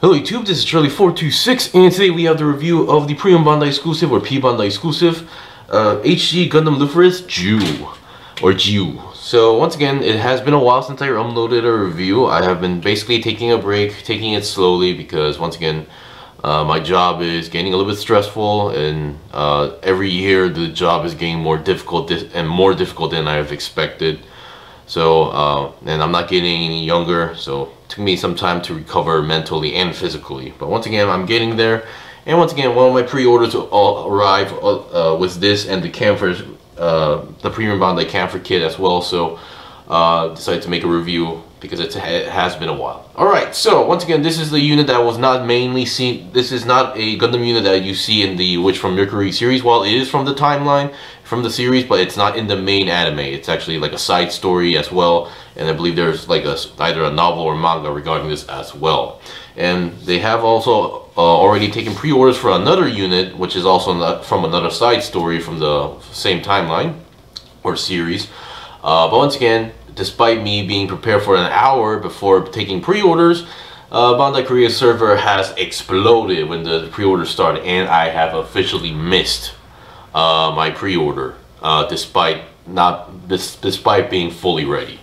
Hello YouTube, this is Charlie426, and today we have the review of the P-Bandai Excluisve or P-Bandai Excluisve HD Gundam Lfrith Jiu or Jiu. So once again, it has been a while since I uploaded a review. I have been basically taking a break, taking it slowly because once again, my job is getting a little bit stressful, and every year the job is getting more difficult than I have expected. So, and I'm not getting any younger, so it took me some time to recover mentally and physically. But once again, I'm getting there. And once again, one of my pre-orders all arrived with this and the camphor, the premium Bandai camphor kit as well. So, decided to make a review because it has been a while. Alright, so once again, this is the unit that was not mainly seen. This is not a Gundam unit that you see in the Witch from Mercury series. While it is from the timeline, from the series, but it's not in the main anime. It's actually like a side story as well, and I believe there's like either a novel or manga regarding this as well. And they have also already taken pre-orders for another unit, which is also from another side story from the same timeline or series. But once again, despite me being prepared for an hour before taking pre-orders, Bandai Korea's server has exploded when the pre-order started, and I have officially missed my pre-order, despite being fully ready.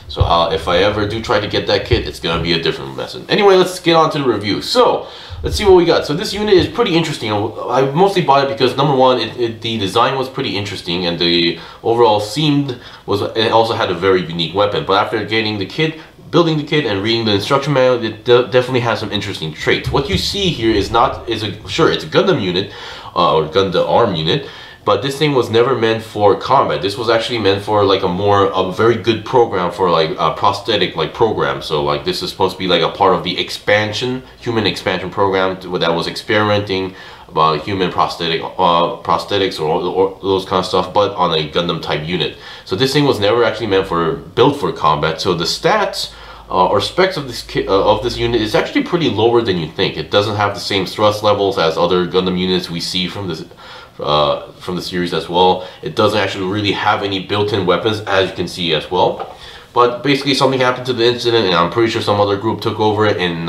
So if I ever do try to get that kit, it's gonna be a different message. Anyway, let's get on to the review. So let's see what we got. So this unit is pretty interesting. I mostly bought it because number one, the design was pretty interesting, and the overall it also had a very unique weapon. But after getting the kit, building the kit, and reading the instruction manual, it definitely has some interesting traits. What you see here it's a Gundam unit, or Gundam arm unit, but this thing was never meant for combat. This was actually meant for like a very good program for like a prosthetic program. So like this is supposed to be like a part of the human expansion program that was experimenting about human prosthetics or those kind of stuff, but on a Gundam type unit. So this thing was never actually built for combat. So the stats or specs of this unit is actually pretty lower than you think. It doesn't have the same thrust levels as other Gundam units we see from the series as well. It doesn't actually really have any built-in weapons, as you can see as well. But basically something happened to the incident, and I'm pretty sure some other group took over it and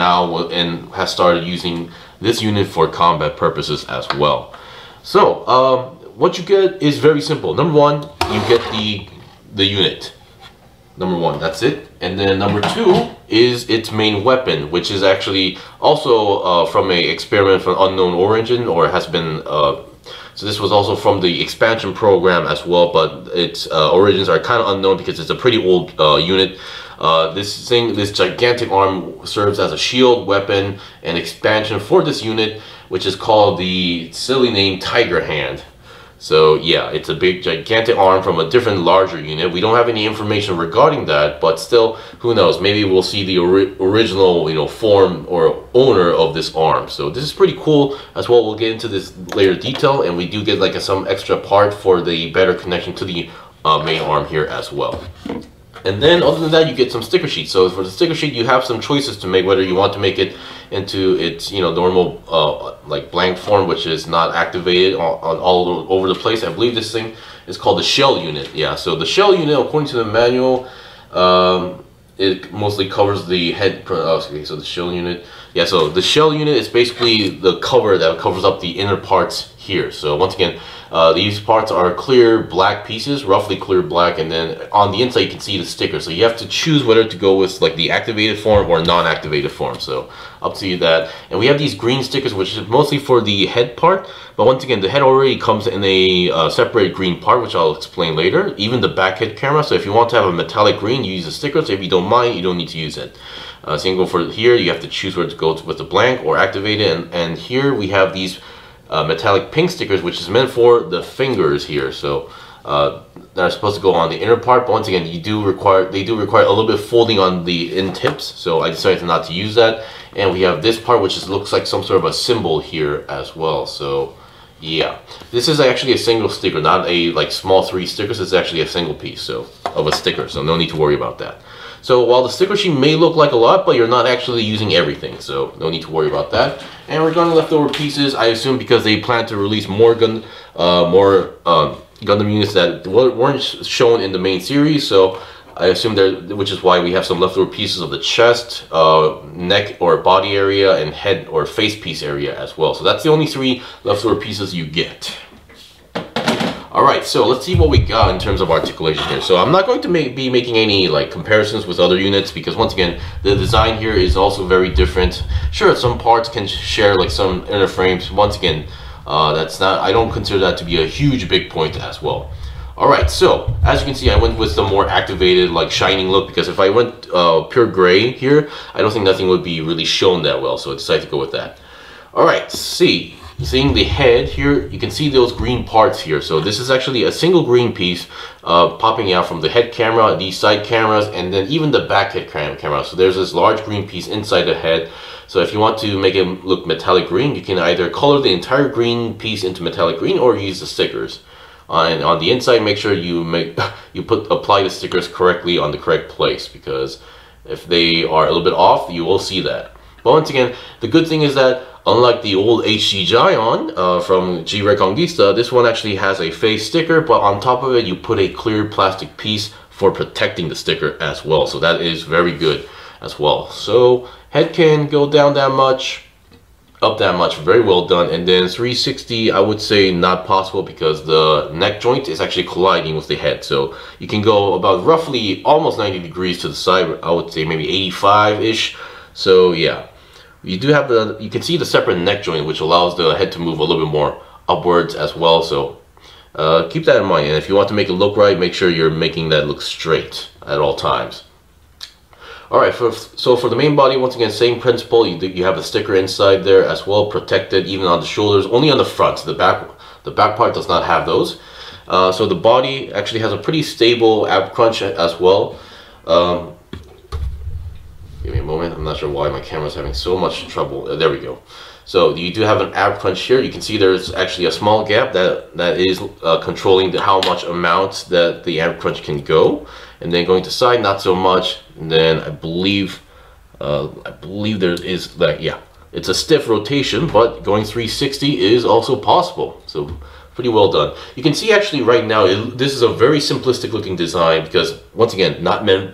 has started using this unit for combat purposes as well. So what you get is very simple. Number one, you get the unit. Number one, that's it. And then number two is its main weapon, which is actually also from a experiment from unknown origin, or has been so this was also from the expansion program as well, but its origins are kind of unknown because it's a pretty old unit. This gigantic arm serves as a shield, weapon, and expansion for this unit, which is called the silly name Tiger Hand. So yeah, it's a big gigantic arm from a different larger unit. We don't have any information regarding that, but still, who knows, maybe we'll see the original form or owner of this arm. So this is pretty cool as well. We'll get into this later detail, and we do get like some extra part for the better connection to the main arm here as well. And then other than that, you get some sticker sheets. So for the sticker sheet, you have some choices to make, whether you want to make it into its normal like blank form, which is not activated all over the place. I believe this thing is called the shell unit. Yeah, so the shell unit, according to the manual, it mostly covers the head. Okay, so the shell unit. Yeah, so the shell unit is basically the cover that covers up the inner parts here. So once again, these parts are clear black pieces, roughly clear black, and then on the inside you can see the sticker. So you have to choose whether to go with like the activated form or non-activated form. So up to you that. And we have these green stickers, which is mostly for the head part. But once again, the head already comes in a separate green part, which I'll explain later. Even the back head camera. So if you want to have a metallic green, you use the sticker. So if you don't mind, you don't need to use it. So you can go for here. You have to choose where to go with the blank or activated. And here we have these metallic pink stickers, which is meant for the fingers here. So that are supposed to go on the inner part, but once again, they do require a little bit of folding on the end tips. So I decided not to use that. And we have this part, which looks like some sort of a symbol here as well. So yeah, this is actually a single sticker, not a small 3 stickers. It's actually a single piece of a sticker. So no need to worry about that. So while the sticker sheet may look like a lot, but you're not actually using everything, so no need to worry about that. And regarding leftover pieces, I assume because they plan to release more Gundam units that weren't shown in the main series, so I assume there, which is why we have some leftover pieces of the chest, neck or body area, and head or face piece area as well. So that's the only 3 leftover pieces you get. Alright, so let's see what we got in terms of articulation here. So I'm not going to be making any like comparisons with other units, because once again, the design here is also very different. Sure, some parts can share like some inner frames. Once again, that's not, I don't consider that to be a huge big point as well. Alright, so as you can see, I went with the more activated, like shining look, because if I went pure gray here, I don't think nothing would be really shown that well, so I decided to go with that. Alright, seeing the head here, you can see those green parts here. So this is actually a single green piece popping out from the head camera, these side cameras, and then even the back head camera. So there's this large green piece inside the head. So if you want to make it look metallic green, you can either color the entire green piece into metallic green or use the stickers. And on the inside, make sure you apply the stickers correctly on the correct place, because if they are a little bit off, you will see that. But once again, the good thing is that unlike the old HG Gion from G-Reconquista, this one actually has a face sticker, but on top of it, you put a clear plastic piece for protecting the sticker as well. So that is very good as well. So head can go down that much, up that much, very well done. And then 360, I would say not possible, because the neck joint is actually colliding with the head. So you can go about roughly almost 90 degrees to the side. I would say maybe 85-ish. So yeah. You do have you can see the separate neck joint, which allows the head to move a little bit more upwards as well. So keep that in mind. And if you want to make it look right, make sure you're making that look straight at all times. Alright, so for the main body, once again, same principle. You have a sticker inside there as well, protected even on the shoulders, only on the front. The back part does not have those. So the body actually has a pretty stable ab crunch as well. Give me a moment. I'm not sure why my camera's having so much trouble. There we go. So you do have an ab crunch here. You can see there's actually a small gap that is controlling how much amount that the ab crunch can go. And then going to side, not so much. And then I believe there is that, yeah, it's a stiff rotation, but going 360 is also possible. So pretty well done. You can see actually right now, this is a very simplistic looking design, because once again,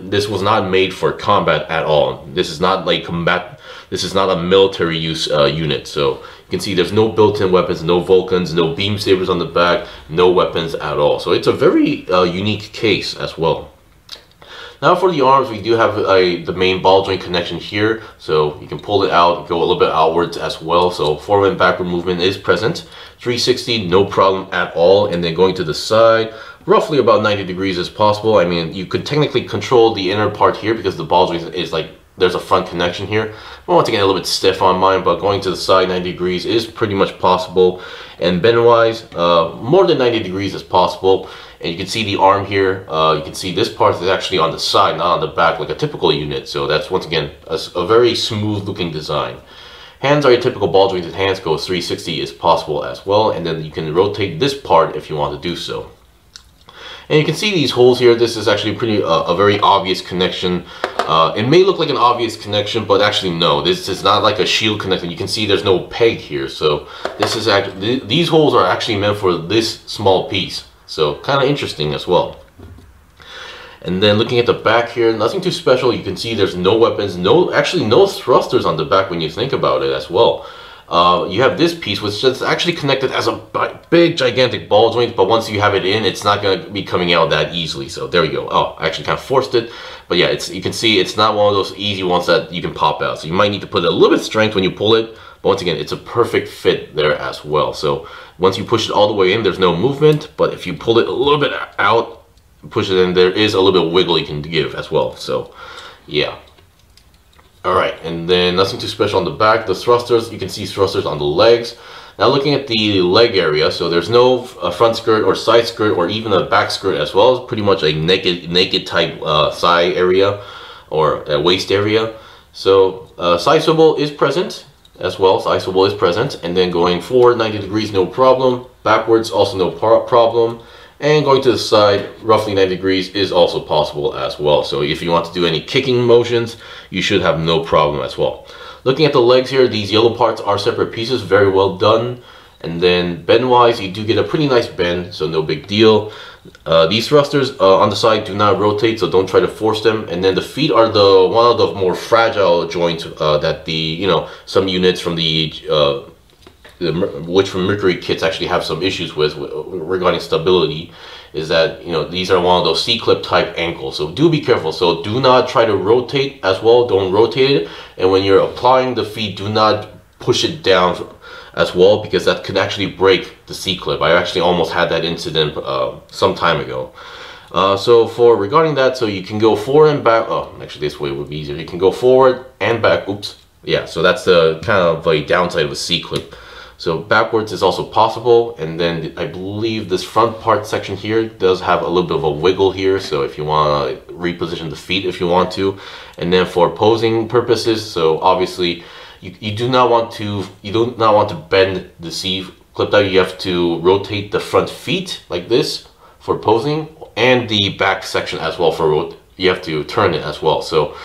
this was not made for combat at all. This is not like combat, this is not a military use unit. So you can see there's no built-in weapons, no Vulcans, no beam sabers on the back, no weapons at all. So it's a very unique case as well. Now for the arms, we do have the main ball joint connection here, so you can pull it out, go a little bit outwards as well. So forward and backward movement is present. 360, no problem at all. And then going to the side, roughly about 90 degrees is possible. I mean, you could technically control the inner part here, because the ball joint is like, there's a front connection here. I want to get a little bit stiff on mine, but going to the side 90 degrees is pretty much possible. And bend wise, more than 90 degrees is possible. And you can see the arm here, you can see this part is actually on the side, not on the back like a typical unit. So that's once again a very smooth looking design. Hands are your typical ball jointed hands, go 360 is possible as well. And then you can rotate this part if you want to do so. And you can see these holes here. This is actually a very obvious connection. It may look like an obvious connection, but actually no. This is not like a shield connection. You can see there's no peg here. So this is actually, these holes are actually meant for this small piece. So kind of interesting as well. And then looking at the back here, nothing too special. You can see there's no weapons, actually no thrusters on the back when you think about it as well. You have this piece which is actually connected as a big gigantic ball joint, but once you have it in, it's not going to be coming out that easily. So there we go. Oh, I actually kind of forced it, but yeah, you can see it's not one of those easy ones that you can pop out. So you might need to put a little bit of strength when you pull it, but once again, it's a perfect fit there as well. So once you push it all the way in, there's no movement, but if you pull it a little bit out, push it in, there is a little bit of wiggle you can give as well. So yeah. Alright, and then nothing too special on the back. The thrusters, you can see thrusters on the legs. Now looking at the leg area, so there's no front skirt or side skirt or even a back skirt as well. It's pretty much a naked type thigh area or waist area. So side swivel is present as well. Side swivel is present, and then going forward 90 degrees, no problem. Backwards, also no problem. And going to the side, roughly 90 degrees is also possible as well. So if you want to do any kicking motions, you should have no problem as well. Looking at the legs here, these yellow parts are separate pieces, very well done. And then bend-wise, you do get a pretty nice bend, so no big deal. These thrusters on the side do not rotate, so don't try to force them. And then the feet are one of the more fragile joints that some units from which from Mercury kits actually have some issues with regarding stability. Is that these are one of those C-clip type ankles, so do be careful. So do not try to rotate as well. Don't rotate it, and when you're applying the feet, do not push it down as well, because that could actually break the C-clip. I actually almost had that incident some time ago. So regarding that, so you can go forward and back. Oh, actually this way would be easier. You can go forward and back. Oops. Yeah, so that's the kind of a downside of a C-clip. So backwards is also possible, and then I believe this front part section here does have a little bit of a wiggle here, so if you want to reposition the feet if you want to. And then for posing purposes, so obviously you do not want to bend the C-clip out. You have to rotate the front feet like this for posing, and the back section as well you have to turn it as well. So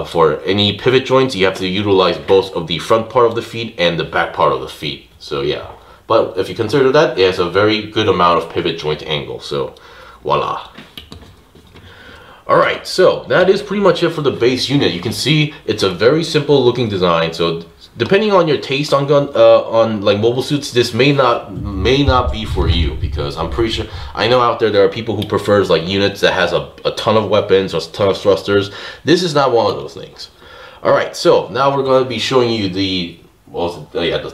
for any pivot joints, you have to utilize both of the front part of the feet and the back part of the feet. So yeah, but if you consider that, it has a very good amount of pivot joint angle. So voila. Alright, so that is pretty much it for the base unit. You can see it's a very simple looking design. So depending on your taste on like mobile suits, this may not be for you, because I'm pretty sure I know out there are people who prefers like units that has a ton of weapons or a ton of thrusters. This is not one of those things. Alright, so now we're going to be showing you the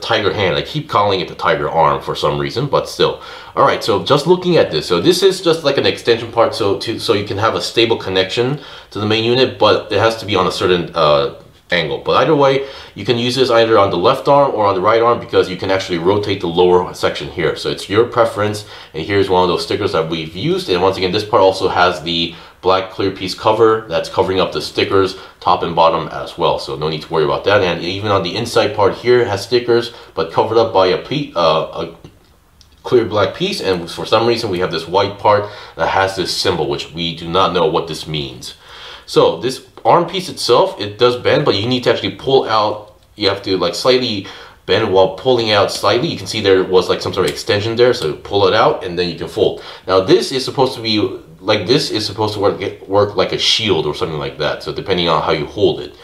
tiger hand. I keep calling it the tiger arm for some reason, but still. Alright, so just looking at this, so this is just like an extension part, so you can have a stable connection to the main unit, but it has to be on a certain angle. But either way, you can use this either on the left arm or on the right arm, because you can actually rotate the lower section here. So it's your preference, and here's one of those stickers that we've used. And once again, this part also has the black clear piece cover that's covering up the stickers top and bottom as well, so no need to worry about that. And even on the inside part here has stickers, but covered up by a clear black piece, and for some reason we have this white part that has this symbol, which we do not know what this means. So this arm piece itself, it does bend, but you need to actually pull out. You have to like slightly bend while pulling out slightly. You can see there was like some sort of extension there, so pull it out and then you can fold. Now this is supposed to be like, this is supposed to work like a shield or something like that, so depending on how you hold it.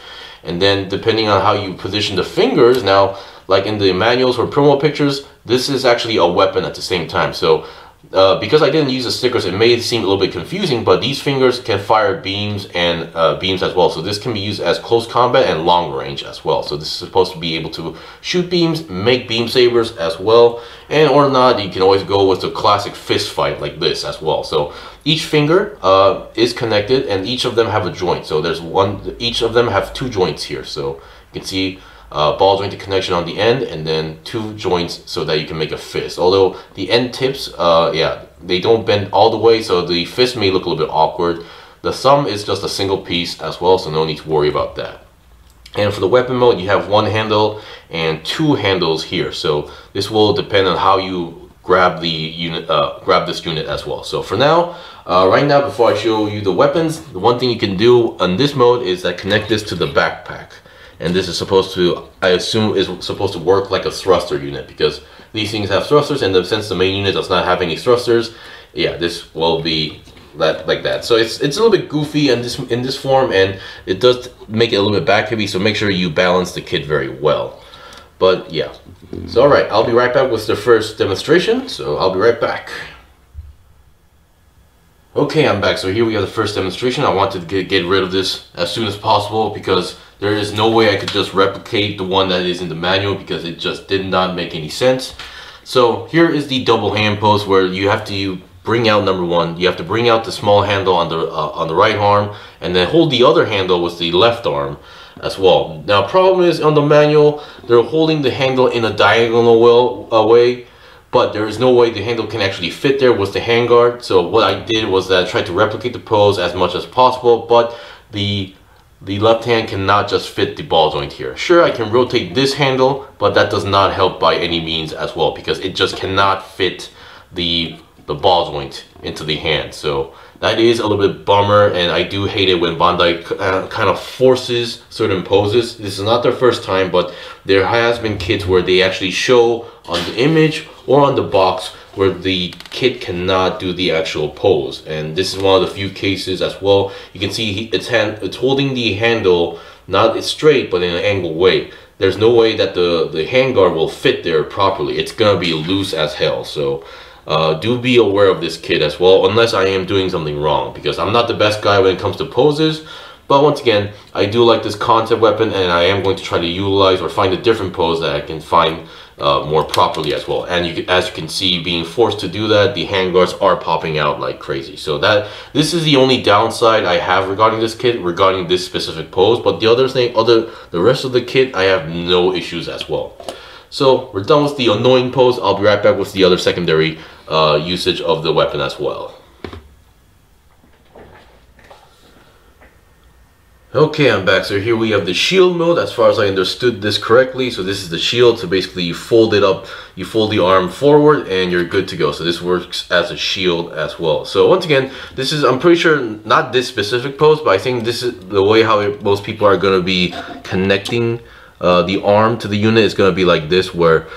And then depending on how you position the fingers, now like in the manuals or promo pictures, this is actually a weapon at the same time. So because I didn't use the stickers, it may seem a little bit confusing, but these fingers can fire beams and beams as well. So this can be used as close combat and long range as well. So this is supposed to be able to shoot beams, make beam sabers as well, and or not, you can always go with the classic fist fight like this as well. So each finger is connected, and each of them have a joint. So each of them have two joints here. So you can see ball jointed connection on the end, and then two joints so that you can make a fist. Although the end tips, they don't bend all the way, so the fist may look a little bit awkward. The thumb is just a single piece as well, so no need to worry about that. And for the weapon mode, you have one handle and two handles here. So this will depend on how you grab the unit, grab this unit as well. So for now, right now, before I show you the weapons, the one thing you can do on this mode is that connect this to the backpack. And this is supposed to, I assume, is supposed to work like a thruster unit, because these things have thrusters, and since the main unit does not have any thrusters, yeah, this will be like that. So it's a little bit goofy in this form, and it does make it a little bit back heavy. So make sure you balance the kit very well. But yeah, so all right, I'll be right back with the first demonstration. So I'll be right back. Okay, I'm back. So here we have the first demonstration. I wanted to get rid of this as soon as possible, because there is no way I could just replicate the one that is in the manual, because it just did not make any sense. So here is the double hand pose, where you have to bring out, number one, you have to bring out the small handle on the right arm, and then hold the other handle with the left arm as well. Now problem is, on the manual, they're holding the handle in a diagonal way, but there is no way the handle can actually fit there with the handguard. So what I did was that I tried to replicate the pose as much as possible, but the left hand cannot just fit the ball joint here. Sure, I can rotate this handle, but that does not help by any means as well, because it just cannot fit the ball joint into the hand. So that is a little bit bummer, and I do hate it when Bandai kind of forces certain poses. This is not their first time, but there has been kits where they actually show on the image or on the box where the kid cannot do the actual pose, and this is one of the few cases as well. You can see it's holding the handle not straight but in an angled way. There's no way that the handguard will fit there properly. It's gonna be loose as hell. So do be aware of this kit as well, unless I am doing something wrong, because I'm not the best guy when it comes to poses. But once again, I do like this concept weapon, and I am going to try to utilize or find a different pose that I can find more properly as well. And as you can see, being forced to do that, the handguards are popping out like crazy. So this is the only downside I have regarding this kit, regarding this specific pose. But the rest of the kit, I have no issues as well. So we're done with the annoying pose. I'll be right back with the other secondary usage of the weapon as well. Okay, I'm back. So here we have the shield mode, as far as I understood this correctly. So this is the shield. So basically you fold it up, you fold the arm forward, and you're good to go. So this works as a shield as well. So once again, this is, I'm pretty sure, not this specific pose, but I think this is the way how most people are going to be connecting the arm to the unit. Is going to be like this, where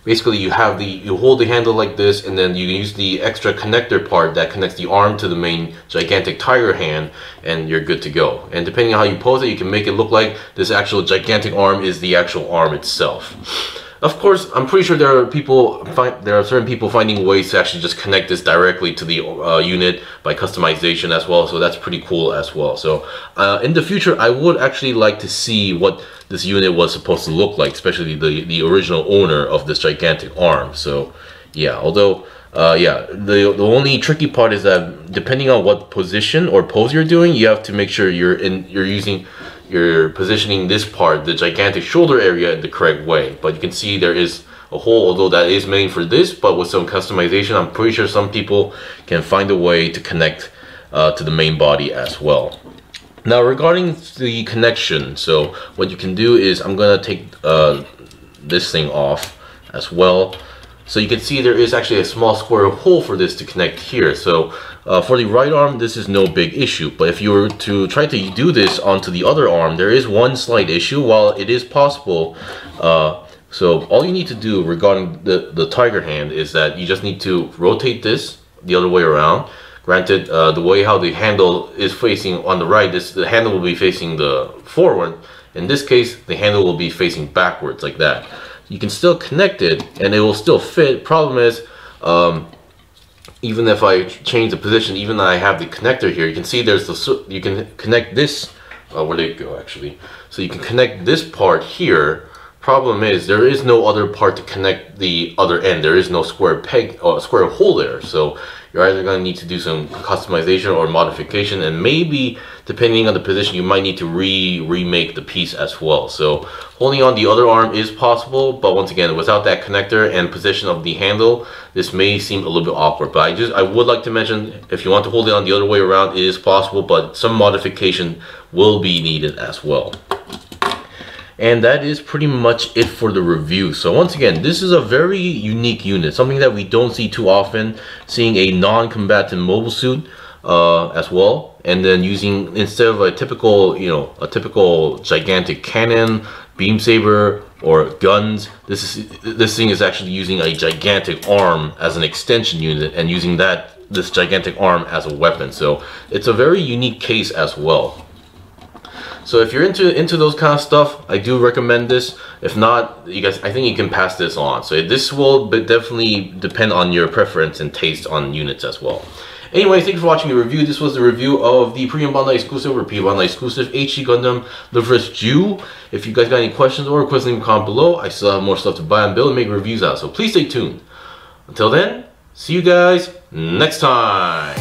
basically you hold the handle like this, and then you use the extra connector part that connects the arm to the main gigantic tiger hand, and you're good to go. And depending on how you pose it, you can make it look like this actual gigantic arm is the actual arm itself. Of course, I'm pretty sure there are certain people finding ways to actually just connect this directly to the unit by customization as well. So that's pretty cool as well. So in the future, I would actually like to see what this unit was supposed to look like, especially the original owner of this gigantic arm. So yeah, although yeah, the only tricky part is that depending on what position or pose you're doing, you have to make sure you're positioning this part, the gigantic shoulder area, in the correct way. But you can see there is a hole, although that is made for this, but with some customization, I'm pretty sure some people can find a way to connect to the main body as well. Now regarding the connection, so what you can do is, I'm gonna take this thing off as well. So you can see there is actually a small square hole for this to connect here. So for the right arm, this is no big issue. But if you were to try to do this onto the other arm, there is one slight issue. While it is possible, so all you need to do regarding the tiger hand is that you just need to rotate this the other way around. Granted, the way how the handle is facing on the right, the handle will be facing the forward. In this case, the handle will be facing backwards like that. You can still connect it and it will still fit. Problem is, even if I change the position, even though I have the connector here, you can see you can connect this. Where did it go actually? So you can connect this part here. Problem is, there is no other part to connect the other end. There is no square peg or square hole there. So you're either going to need to do some customization or modification, and maybe depending on the position, you might need to remake the piece as well. So holding on the other arm is possible, but once again, without that connector and position of the handle, this may seem a little bit awkward. But I would like to mention, if you want to hold it on the other way around, it is possible, but some modification will be needed as well. And that is pretty much it for the review. So once again, this is a very unique unit, something that we don't see too often, seeing a non-combatant mobile suit as well, and then using, instead of a typical, a typical gigantic cannon, beam saber, or guns, this thing is actually using a gigantic arm as an extension unit and using this gigantic arm as a weapon. So it's a very unique case as well. So if you're into those kind of stuff, I do recommend this. If not, you guys, I think you can pass this on. So this will definitely depend on your preference and taste on units as well. Anyway, thank you for watching the review. This was the review of the P-Bandai Exclusive or P-Bandai Exclusive HD Gundam Lfrith Jiu. If you guys got any questions or requests, leave a comment below. I still have more stuff to buy and build and make reviews out, so please stay tuned. Until then, see you guys next time.